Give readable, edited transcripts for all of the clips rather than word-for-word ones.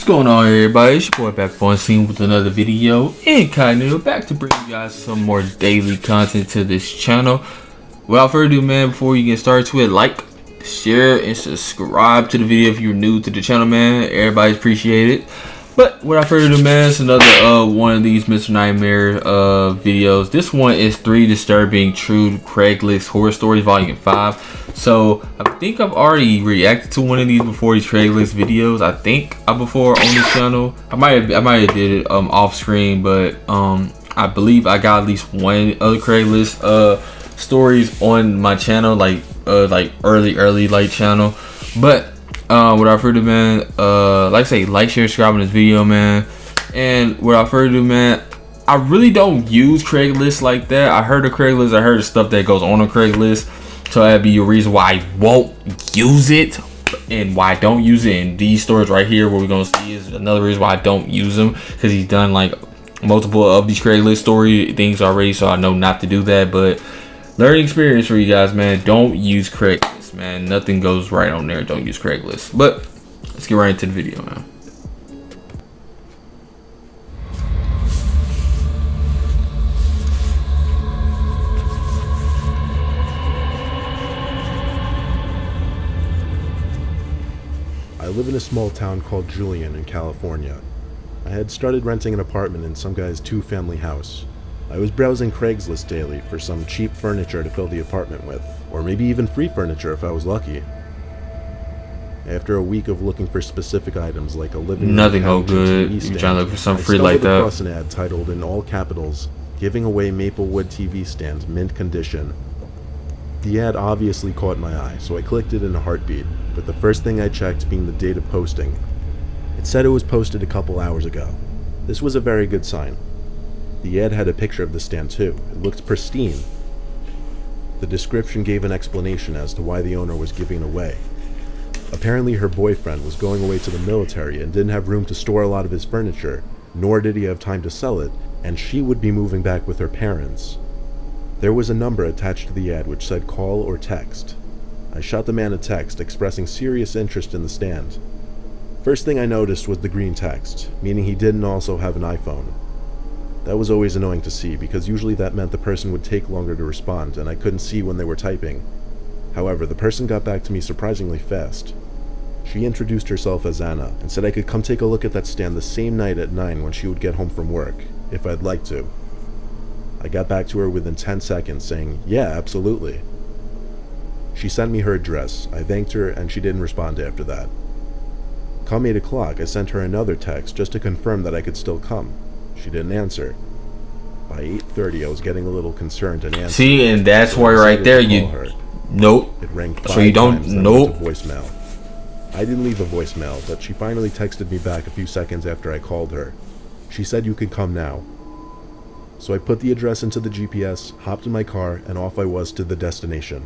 going on, everybody? It's your boy back on scene with another video. Incognito, back to bring you guys some more daily content to this channel. Without further ado, man, before you get started to it, like, share, and subscribe to the video if you're new to the channel, man. Everybody's appreciate it. But without further ado, man, it's another one of these Mr. Nightmare videos. This one is 3 Disturbing True Craiglist Horror Stories Volume 5. So I think I've already reacted to one of these before, these Craiglist videos. I think before on this channel. I might have did it off screen, but I believe I got at least one other Craiglist stories on my channel, like early like channel. But without further ado, man, like I say, like, share, subscribe on this video, man. And without further ado, man, I really don't use Craiglist like that. I heard of Craiglist, I heard of stuff that goes on Craiglist, so that'd be a reason why I won't use it and why I don't use it. And these stories right here, what we're gonna see, is another reason why I don't use them, because he's done like multiple of these Craiglist story things already, so I know not to do that. But learning experience for you guys, man. Don't use Craiglist, man. Nothing goes right on there. Don't use Craiglist. But let's get right into the video, man. I live in a small town called Julian in California. I had started renting an apartment in some guy's 2-family house. I was browsing Craigslist daily for some cheap furniture to fill the apartment with, or maybe even free furniture if I was lucky. After a week of looking for specific items like a living room, nothing go good. You trying to look for something free like that? I stumbled across an ad titled in all capitals, "Giving away Maplewood TV stand, mint condition." The ad obviously caught my eye, so I clicked it in a heartbeat, but the first thing I checked being the date of posting. It said it was posted a couple hours ago. This was a very good sign. The ad had a picture of the stand too. It looked pristine. The description gave an explanation as to why the owner was giving it away. Apparently her boyfriend was going away to the military and didn't have room to store a lot of his furniture, nor did he have time to sell it, and she would be moving back with her parents. There was a number attached to the ad which said call or text. I shot the man a text expressing serious interest in the stand. First thing I noticed was the green text, meaning he didn't also have an iPhone. That was always annoying to see, because usually that meant the person would take longer to respond and I couldn't see when they were typing. However, the person got back to me surprisingly fast. She introduced herself as Anna and said I could come take a look at that stand the same night at 9 when she would get home from work, if I'd like to. I got back to her within 10 seconds saying, yeah, absolutely. She sent me her address. I thanked her and she didn't respond after that. Come 8 o'clock, I sent her another text just to confirm that I could still come. She didn't answer. By 8:30, I was getting a little concerned and answered. See, and that's why right there you nope. It rang 5 so you don't times, then nope. went to voicemail. I didn't leave a voicemail, but she finally texted me back a few seconds after I called her. She said you could come now. So I put the address into the GPS, hopped in my car, and off I was to the destination.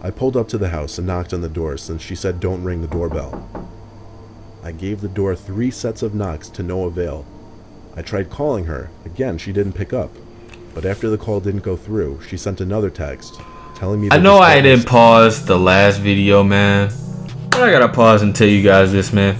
I pulled up to the house and knocked on the door since she said don't ring the doorbell. I gave the door 3 sets of knocks to no avail. I tried calling her. Again, she didn't pick up. But after the call didn't go through, she sent another text telling me that I know I didn't pause the last video, man, but I gotta pause and tell you guys this, man.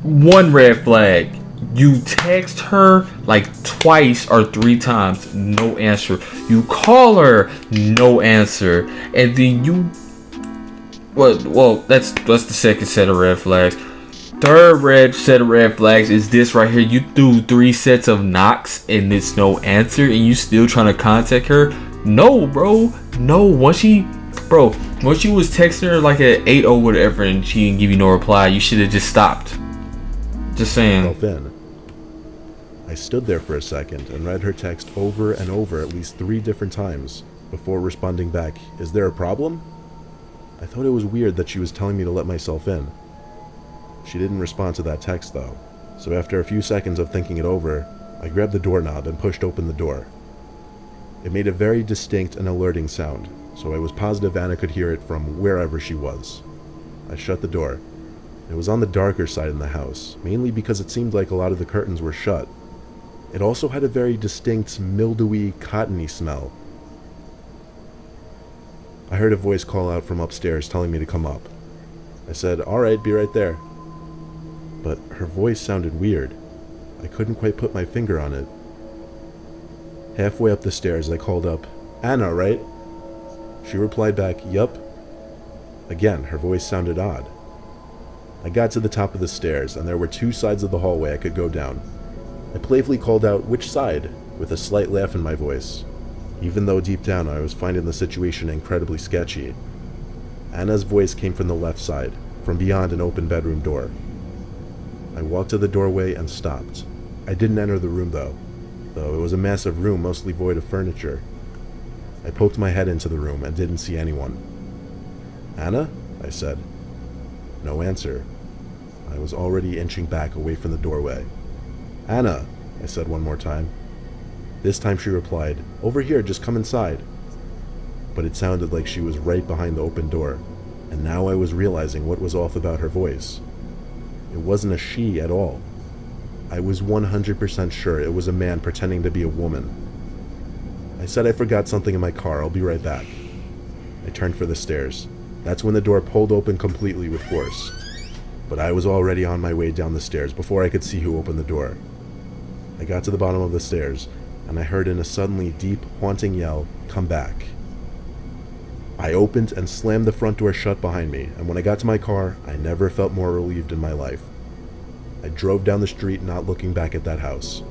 One red flag. You text her like twice or 3 times, no answer. You call her, no answer. And then you well that's the second set of red flags. Third red set of red flags is this right here. You threw 3 sets of knocks and it's no answer, and you still trying to contact her. No, bro, no. Once you was texting her like at 8 or whatever and she didn't give you no reply, you should have just stopped. Just saying. I stood there for a second and read her text over and over at least 3 different times before responding back, is there a problem? I thought it was weird that she was telling me to let myself in. She didn't respond to that text though, so after a few seconds of thinking it over, I grabbed the doorknob and pushed open the door. It made a very distinct and alerting sound, so I was positive Anna could hear it from wherever she was. I shut the door. It was on the darker side in the house, mainly because it seemed like a lot of the curtains were shut. It also had a very distinct, mildewy, cottony smell. I heard a voice call out from upstairs telling me to come up. I said, "Alright, be right there." but her voice sounded weird. I couldn't quite put my finger on it. Halfway up the stairs, I called up, "Anna, right?" She replied back, "Yup." Again, her voice sounded odd. I got to the top of the stairs, and there were 2 sides of the hallway I could go down. I playfully called out, "Which side?" with a slight laugh in my voice, even though deep down I was finding the situation incredibly sketchy. Anna's voice came from the left side, from beyond an open bedroom door. I walked to the doorway and stopped. I didn't enter the room though it was a massive room mostly void of furniture. I poked my head into the room and didn't see anyone. "Anna?" I said. No answer. I was already inching back away from the doorway. "Anna," I said one more time. This time she replied, "Over here, just come inside." But it sounded like she was right behind the open door, and now I was realizing what was off about her voice. It wasn't a she at all. I was 100% sure it was a man pretending to be a woman. I said I forgot something in my car, I'll be right back. I turned for the stairs. That's when the door pulled open completely with force. But I was already on my way down the stairs before I could see who opened the door. I got to the bottom of the stairs, and I heard in a suddenly deep, haunting yell, "Come back." I opened and slammed the front door shut behind me, and when I got to my car, I never felt more relieved in my life. I drove down the street not looking back at that house.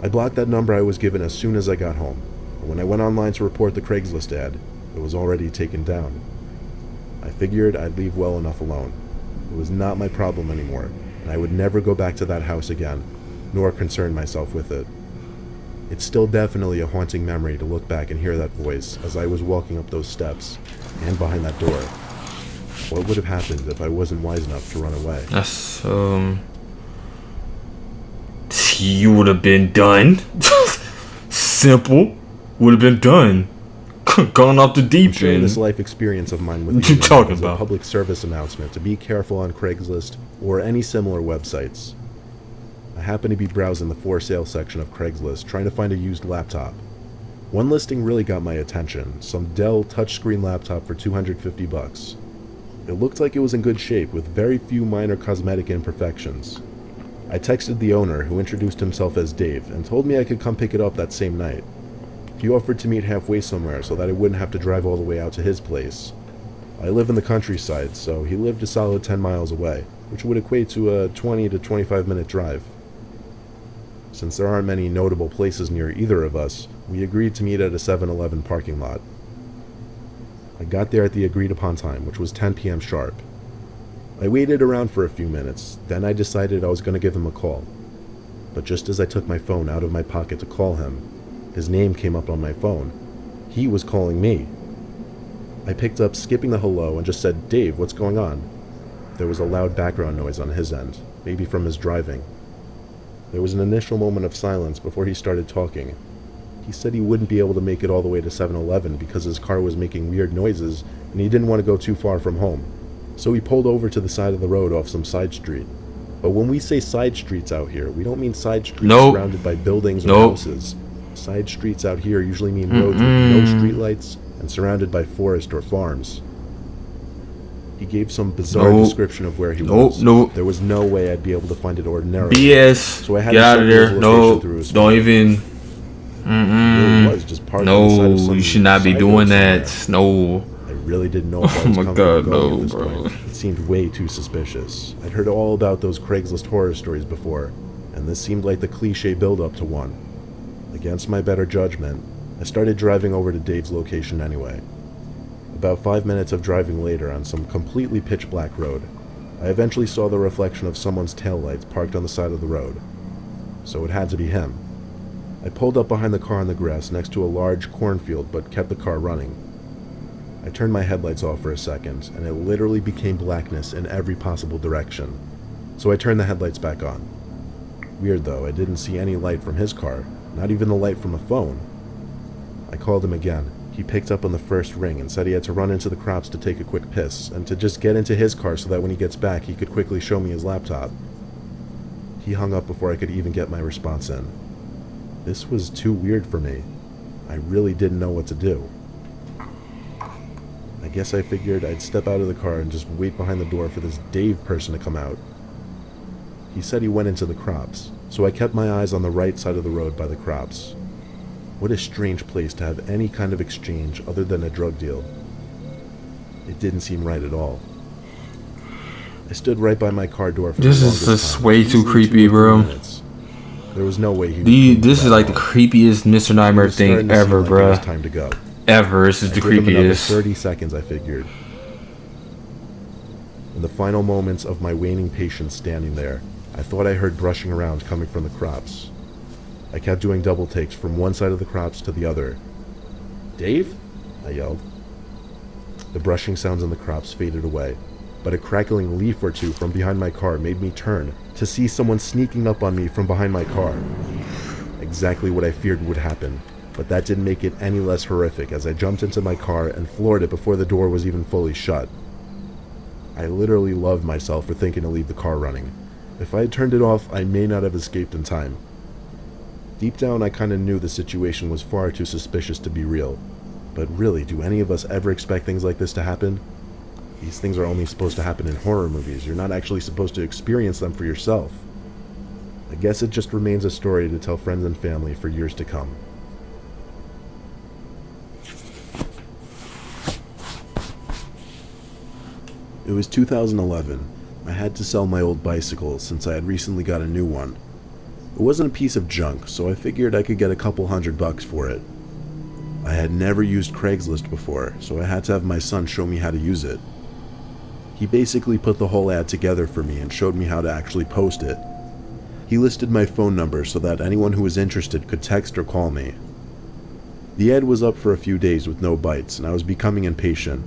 I blocked that number I was given as soon as I got home, and when I went online to report the Craigslist ad, it was already taken down. I figured I'd leave well enough alone. It was not my problem anymore, and I would never go back to that house again, nor concern myself with it. It's still definitely a haunting memory to look back and hear that voice as I was walking up those steps and behind that door. What would have happened if I wasn't wise enough to run away? You would have been done. Simple. Would have been done. Gone off the deep I'm sharing end. this life experience of mine with What you you talking as about? a public service announcement to be careful on Craigslist or any similar websites. I happened to be browsing the for sale section of Craigslist trying to find a used laptop. One listing really got my attention, some Dell touchscreen laptop for $250. It looked like it was in good shape with very few minor cosmetic imperfections. I texted the owner, who introduced himself as Dave, and told me I could come pick it up that same night. He offered to meet halfway somewhere so that I wouldn't have to drive all the way out to his place. I live in the countryside, so he lived a solid 10 miles away, which would equate to a 20 to 25 minute drive. Since there aren't many notable places near either of us, we agreed to meet at a 7-Eleven parking lot. I got there at the agreed upon time, which was 10 p.m. sharp. I waited around for a few minutes, then I decided I was going to give him a call. But just as I took my phone out of my pocket to call him, his name came up on my phone. He was calling me. I picked up, skipping the hello, and just said, "Dave, what's going on?" There was a loud background noise on his end, maybe from his driving. There was an initial moment of silence before he started talking. He said he wouldn't be able to make it all the way to 7-Eleven because his car was making weird noises and he didn't want to go too far from home. So he pulled over to the side of the road off some side street. But when we say side streets out here, we don't mean side streets surrounded by buildings or houses. Side streets out here usually mean roads with no streetlights and surrounded by forest or farms. He gave some bizarre description of where he was. There was no way I'd be able to find it ordinarily. BS. So I had Get to out of there. No, through his don't phone. even. It really was just parked on the side of some You should not be side doing road that. somewhere. No. I really didn't know if I was my comfortable God, going no, at this bro. point. It seemed way too suspicious. I'd heard all about those Craigslist horror stories before, and this seemed like the cliche build-up to one. Against my better judgment, I started driving over to Dave's location anyway. About 5 minutes of driving later on some completely pitch-black road, I eventually saw the reflection of someone's taillights parked on the side of the road. So it had to be him. I pulled up behind the car on the grass next to a large cornfield but kept the car running. I turned my headlights off for a second, and it literally became blackness in every possible direction. So I turned the headlights back on. Weird though, I didn't see any light from his car, not even the light from a phone. I called him again. He picked up on the first ring and said he had to run into the crops to take a quick piss, and to just get into his car so that when he gets back he could quickly show me his laptop. He hung up before I could even get my response in. This was too weird for me. I really didn't know what to do. I guess I figured I'd step out of the car and just wait behind the door for this Dave person to come out. He said he went into the crops, so I kept my eyes on the right side of the road by the crops. What a strange place to have any kind of exchange other than a drug deal. It didn't seem right at all. I stood right by my car door for This the is longest just time, way too easily creepy, 2 or 3 bro. minutes. There was no way he would This is like the creepiest Mr. Nightmare thing ever, It was bruh. time to go. Ever. This is the I gave him another creepiest. 30 seconds, I figured. In the final moments of my waning patience standing there, I thought I heard brushing around coming from the crops. I kept doing double takes from one side of the crops to the other. "Dave?" I yelled. The brushing sounds in the crops faded away, but a crackling leaf or two from behind my car made me turn to see someone sneaking up on me from behind my car. Exactly what I feared would happen, but that didn't make it any less horrific as I jumped into my car and floored it before the door was even fully shut. I literally loved myself for thinking to leave the car running. If I had turned it off, I may not have escaped in time. Deep down, I kinda knew the situation was far too suspicious to be real. But really, do any of us ever expect things like this to happen? These things are only supposed to happen in horror movies. You're not actually supposed to experience them for yourself. I guess it just remains a story to tell friends and family for years to come. It was 2011. I had to sell my old bicycle since I had recently got a new one. It wasn't a piece of junk, so I figured I could get a couple $100 for it. I had never used Craiglist before, so I had to have my son show me how to use it. He basically put the whole ad together for me and showed me how to actually post it. He listed my phone number so that anyone who was interested could text or call me. The ad was up for a few days with no bites, and I was becoming impatient.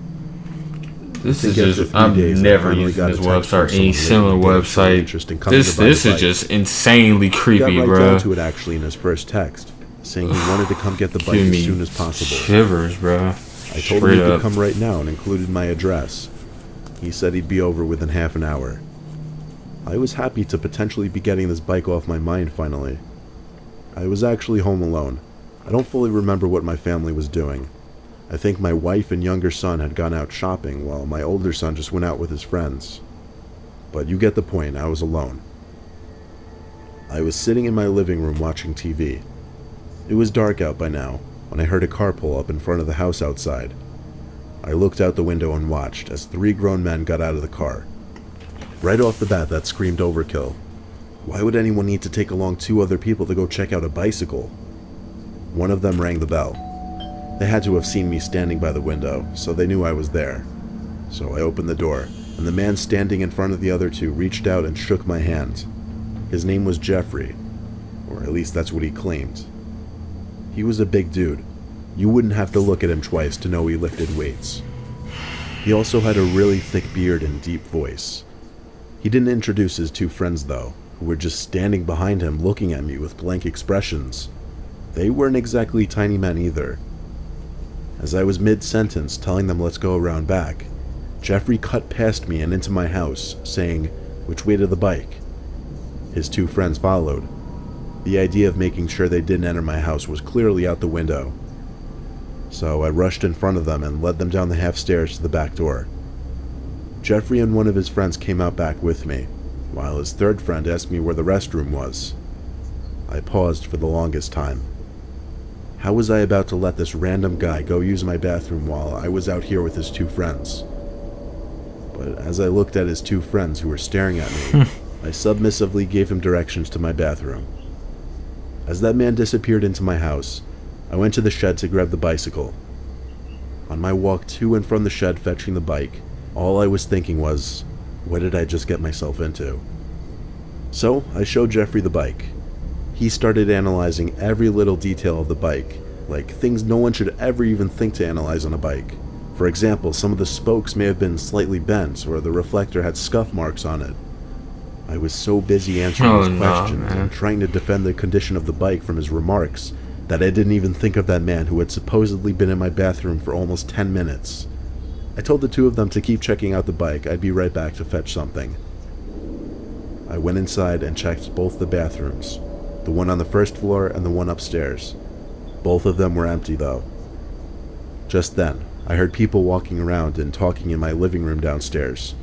This is just, I'm never using this website or any similar website. This is just insanely creepy, He got right bro. down to it actually in his first text, saying he wanted to come get the bike as soon as possible. Shivers, bro. I told him he could come right now and included my address. He said he'd be over within half an hour. I was happy to potentially be getting this bike off my mind finally. I was actually home alone. I don't fully remember what my family was doing. I think my wife and younger son had gone out shopping while my older son just went out with his friends. But you get the point, I was alone. I was sitting in my living room watching TV. It was dark out by now when I heard a car pull up in front of the house outside. I looked out the window and watched as 3 grown men got out of the car. Right off the bat, that screamed overkill. Why would anyone need to take along 2 other people to go check out a bicycle? One of them rang the bell. They had to have seen me standing by the window, so they knew I was there. So I opened the door, and the man standing in front of the other 2 reached out and shook my hand. His name was Jeffrey, or at least that's what he claimed. He was a big dude. You wouldn't have to look at him twice to know he lifted weights. He also had a really thick beard and deep voice. He didn't introduce his 2 friends though, who were just standing behind him looking at me with blank expressions. They weren't exactly tiny men either. As I was mid-sentence telling them let's go around back, Jeffrey cut past me and into my house, saying, "Which way to the bike?" His 2 friends followed. The idea of making sure they didn't enter my house was clearly out the window. So I rushed in front of them and led them down the half stairs to the back door. Jeffrey and one of his friends came out back with me, while his 3rd friend asked me where the restroom was. I paused for the longest time. How was I about to let this random guy go use my bathroom while I was out here with his 2 friends? But as I looked at his 2 friends who were staring at me, I submissively gave him directions to my bathroom. As that man disappeared into my house, I went to the shed to grab the bicycle. On my walk to and from the shed fetching the bike, all I was thinking was, what did I just get myself into? So I showed Jeffrey the bike. He started analyzing every little detail of the bike, like things no one should ever even think to analyze on a bike. For example, some of the spokes may have been slightly bent, or the reflector had scuff marks on it. I was so busy answering his questions and trying to defend the condition of the bike from his remarks that I didn't even think of that man who had supposedly been in my bathroom for almost 10 minutes. I told the 2 of them to keep checking out the bike. I'd be right back to fetch something. I went inside and checked both the bathrooms, the one on the 1st floor and the one upstairs. Both of them were empty though. Just then, I heard people walking around and talking in my living room downstairs.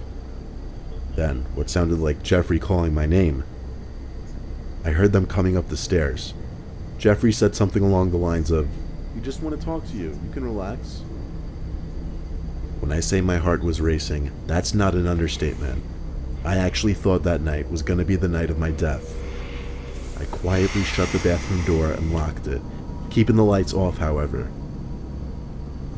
Then, what sounded like Jeffrey calling my name. I heard them coming up the stairs. Jeffrey said something along the lines of, "We just want to talk to you. You can relax." When I say my heart was racing, that's not an understatement. I actually thought that night was going to be the night of my death. I quietly shut the bathroom door and locked it, keeping the lights off, however.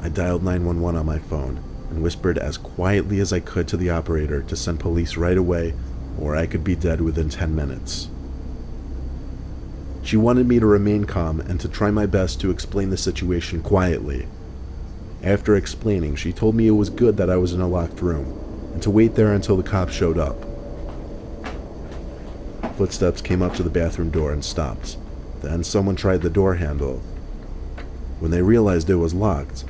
I dialed 911 on my phone and whispered as quietly as I could to the operator to send police right away, or I could be dead within 10 minutes. She wanted me to remain calm and to try my best to explain the situation quietly. After explaining, she told me it was good that I was in a locked room, and to wait there until the cops showed up. Footsteps came up to the bathroom door and stopped. Then someone tried the door handle. When they realized it was locked,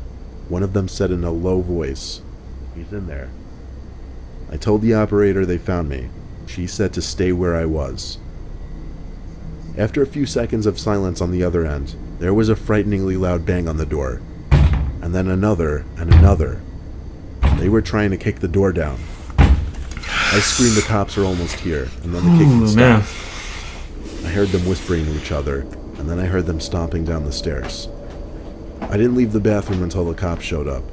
one of them said in a low voice, "He's in there." I told the operator they found me. She said to stay where I was. After a few seconds of silence on the other end, there was a frighteningly loud bang on the door, and then another and another. They were trying to kick the door down. I screamed the cops are almost here, and then the kicking stopped. I heard them whispering to each other, and then I heard them stomping down the stairs. I didn't leave the bathroom until the cops showed up.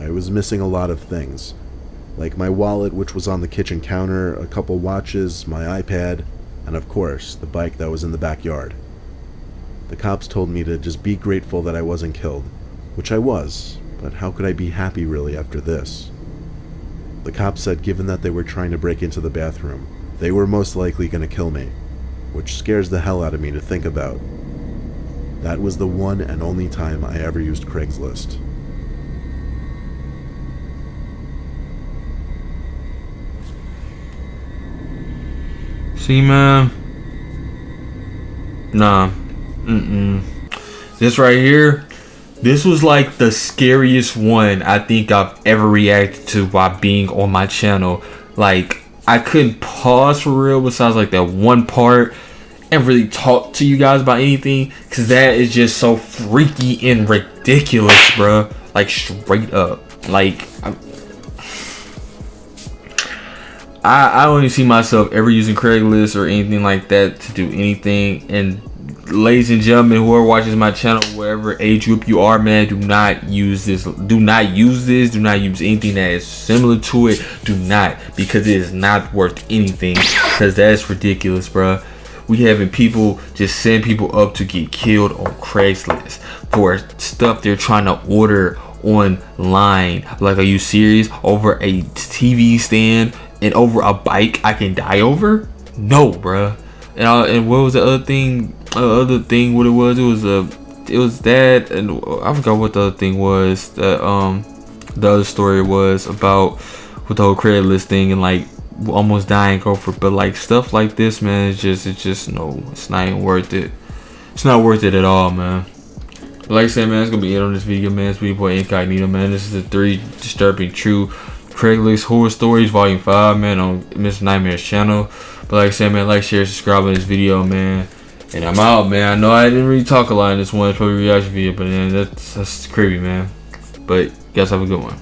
I was missing a lot of things, like my wallet, which was on the kitchen counter, a couple watches, my iPad, and of course, the bike that was in the backyard. The cops told me to just be grateful that I wasn't killed, which I was, but how could I be happy really after this? The cops said given that they were trying to break into the bathroom, they were most likely going to kill me, which scares the hell out of me to think about. That was the one and only time I ever used Craigslist. See, man. Nah. This right here, this was like the scariest one I think I've ever reacted to while being on my channel. Like, I couldn't pause for real besides like that one part and really talk to you guys about anything, because that is just so freaky and ridiculous, bruh. Like, straight up. Like, I don't even see myself ever using Craigslist or anything like that to do anything. And ladies and gentlemen, whoever watches my channel, whatever age group you are, man, do not use this. Do not use this. Do not use anything that is similar to it. Do not, because it is not worth anything. Because that's ridiculous, bruh. We having people just send people up to get killed on Craigslist for stuff they're trying to order online. Like, are you serious? Over a TV stand and over a bike I can die over? No, bruh. And what was the other thing? What it was that, and I forgot what the other thing was. That the other story was about with the whole Craigslist thing and like almost dying over. But like stuff like this, man, it's just no, it's not even worth it. It's not worth it at all, man. But like I said, man, it's gonna be it on this video, man. It's your boy Incognito, man. This is the 3 disturbing true Craiglist horror stories, volume 5, man, on Mr. Nightmare's channel. But like I said, man, like, share, subscribe on this video, man. And I'm out, man. I know I didn't really talk a lot in this one. It's probably a reaction video, but man, that's creepy, man. But you guys have a good one.